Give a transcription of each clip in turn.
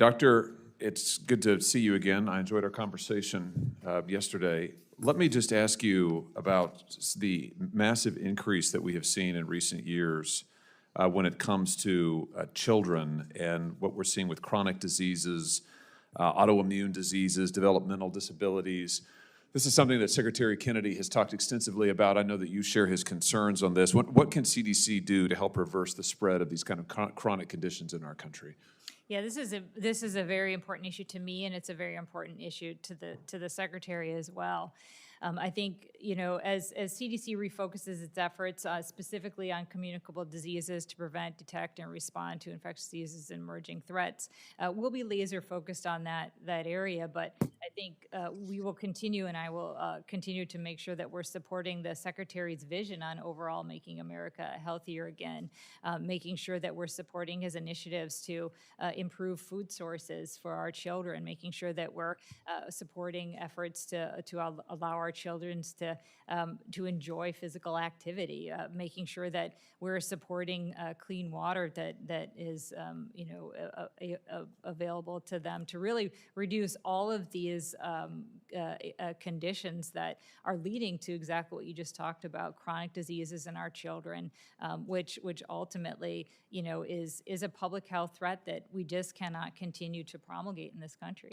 Doctor, it's good to see you again. I enjoyed our conversation yesterday. Let me just ask you about the massive increase that we have seen in recent years when it comes to children and what we're seeing with chronic diseases, autoimmune diseases, developmental disabilities. This is something that Secretary Kennedy has talked extensively about. I know that you share his concerns on this. What can CDC do to help reverse the spread of these kind of chronic conditions in our country? Yeah, this is a very important issue to me, and it's a very important issue to the Secretary as well. I think, as CDC refocuses its efforts specifically on communicable diseases to prevent, detect, and respond to infectious diseases and emerging threats, we'll be laser focused on that area. But I think we will continue, and I will continue to make sure that we're supporting the Secretary's vision on overall making America healthier again, making sure that we're supporting his initiatives to improve food sources for our children, making sure that we're supporting efforts to allow our children to enjoy physical activity, making sure that we're supporting clean water that is available to them, to really reduce all of these conditions that are leading to exactly what you just talked about, chronic diseases in our children, which ultimately is a public health threat that we just cannot continue to promulgate in this country.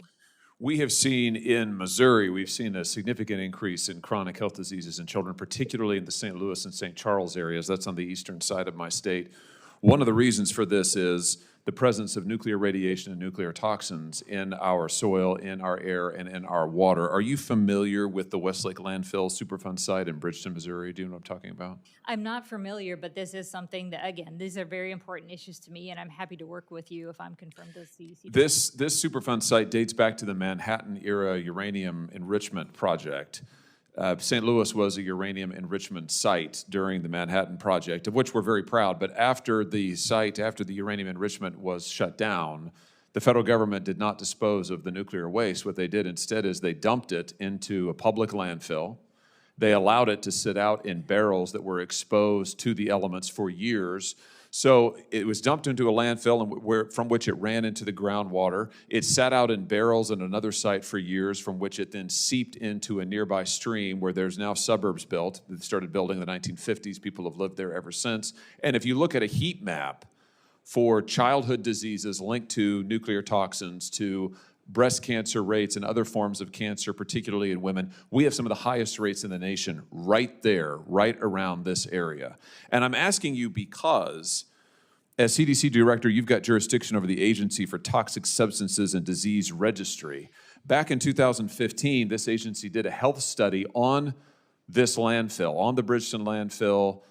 We have seen in Missouri, we've seen a significant increase in chronic health diseases in children, particularly in the St. Louis and St. Charles areas. That's on the eastern side of my state. One of the reasons for this is the presence of nuclear radiation and nuclear toxins in our soil, in our air, and in our water. Are you familiar with the West Lake Landfill Superfund site in Bridgeton, Missouri? Do you know what I'm talking about? I'm not familiar, but this is something that, again, these are very important issues to me, and I'm happy to work with you if I'm confirmed as CDC. This Superfund site dates back to the Manhattan-era uranium enrichment project. St. Louis was a uranium enrichment site during the Manhattan Project, of which we're very proud. But after the uranium enrichment was shut down, the federal government did not dispose of the nuclear waste. What they did instead is they dumped it into a public landfill. They allowed it to sit out in barrels that were exposed to the elements for years. So it was dumped into a landfill from which it ran into the groundwater. It sat out in barrels in another site for years, from which it then seeped into a nearby stream where there's now suburbs built. They started building in the 1950s. People have lived there ever since. And if you look at a heat map for childhood diseases linked to nuclear toxins, to breast cancer rates and other forms of cancer, particularly in women, we have some of the highest rates in the nation right there, right around this area. And I'm asking you because, as CDC director, you've got jurisdiction over the Agency for Toxic Substances and Disease Registry. Back in 2015, this agency did a health study on this landfill, on the Bridgeton landfill,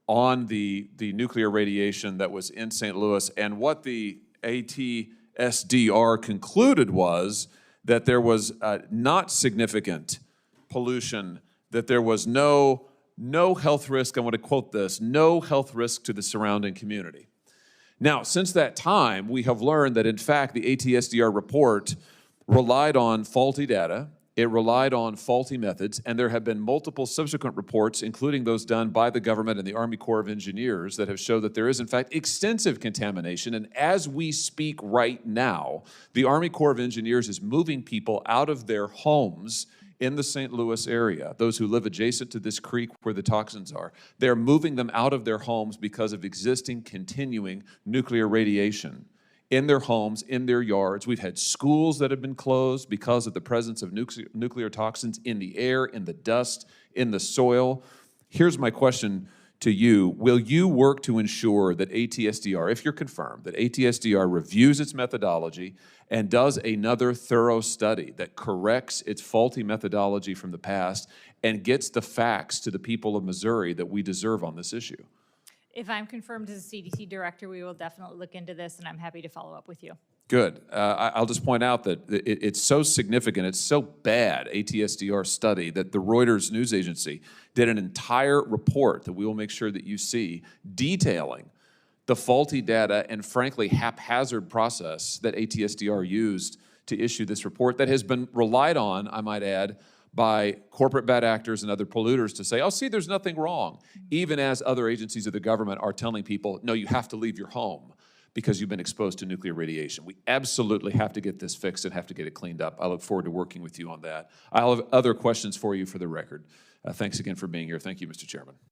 on the nuclear radiation that was in St. Louis, and what the ATSDR concluded was that there was not significant pollution, that there was no health risk. I want to quote this: no health risk to the surrounding community. Now, since that time, we have learned that, in fact, the ATSDR report relied on faulty data. It relied on faulty methods, and there have been multiple subsequent reports, including those done by the government and the Army Corps of Engineers, that have shown that there is, in fact, extensive contamination. And as we speak right now, the Army Corps of Engineers is moving people out of their homes in the St. Louis area, those who live adjacent to this creek where the toxins are. They're moving them out of their homes because of existing, continuing nuclear radiation in their homes, in their yards. We've had schools that have been closed because of the presence of nuclear toxins in the air, in the dust, in the soil. Here's my question to you. Will you work to ensure that ATSDR, if you're confirmed, that ATSDR reviews its methodology and does another thorough study that corrects its faulty methodology from the past and gets the facts to the people of Missouri that we deserve on this issue? If I'm confirmed as a CDC director, we will definitely look into this, and I'm happy to follow up with you. Good. I'll just point out that it's so significant, it's so bad, ATSDR study, that the Reuters news agency did an entire report that we will make sure that you see, detailing the faulty data and, frankly, haphazard process that ATSDR used to issue this report that has been relied on, I might add, by corporate bad actors and other polluters to say, oh, see, there's nothing wrong, even as other agencies of the government are telling people, no, you have to leave your home. because you've been exposed to nuclear radiation. We absolutely have to get this fixed and have to get it cleaned up. I look forward to working with you on that. I'll have other questions for you for the record. Thanks again for being here. Thank you, Mr. Chairman.